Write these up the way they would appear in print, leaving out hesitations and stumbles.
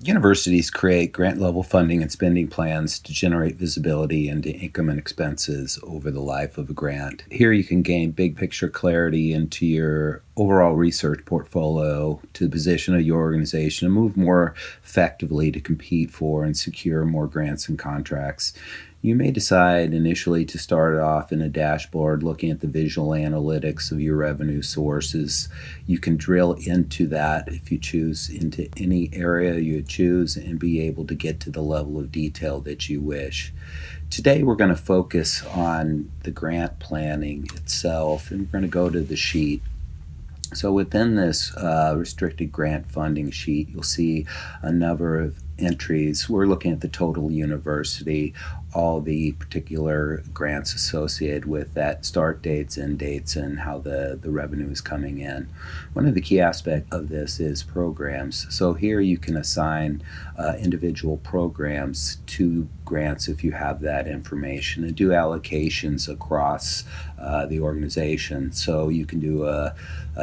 Universities create grant level funding and spending plans to generate visibility into income and expenses over the life of a grant. Here you can gain big picture clarity into your overall research portfolio to position of your organization and move more effectively to compete for and secure more grants and contracts. You may decide initially to start off in a dashboard looking at the visual analytics of your revenue sources. You can drill into that if you choose into any area you choose and be able to get to the level of detail that you wish. Today we're going to focus on the grant planning itself, and we're going to go to the sheet. So within this restricted grant funding sheet, you'll see a number of entries. We're looking at the total university, all the particular grants associated with that, start dates, end dates, and how the revenue is coming in. One of the key aspects of this is programs. So here you can assign individual programs to grants if you have that information, and do allocations across the organization. So you can do a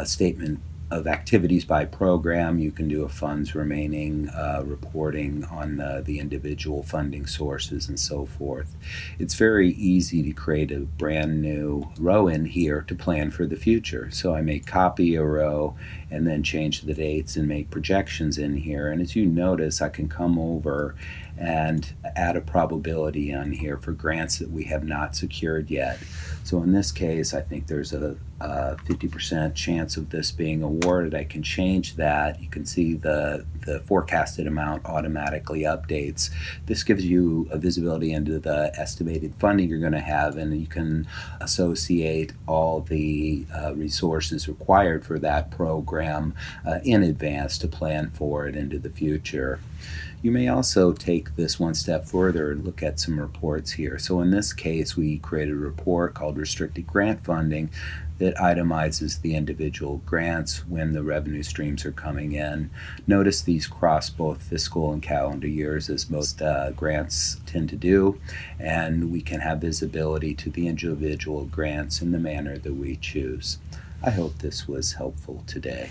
statement of activities by program. You can do a funds remaining reporting on the individual funding sources and so forth. It's very easy to create a brand new row in here to plan for the future. So I may copy a row and then change the dates and make projections in here. And as you notice, I can come over and add a probability on here for grants that we have not secured yet. So in this case, I think there's a 50% chance of this being awarded. I can change that. You can see the forecasted amount automatically updates. This gives you a visibility into the estimated funding you're going to have, and you can associate all the resources required for that program in advance to plan for it into the future. You may also take this one step further and look at some reports here. So in this case, we created a report called Restricted Grant Funding that itemizes the individual grants when the revenue streams are coming in. Notice these cross both fiscal and calendar years, as most grants tend to do, and we can have visibility to the individual grants in the manner that we choose. I hope this was helpful today.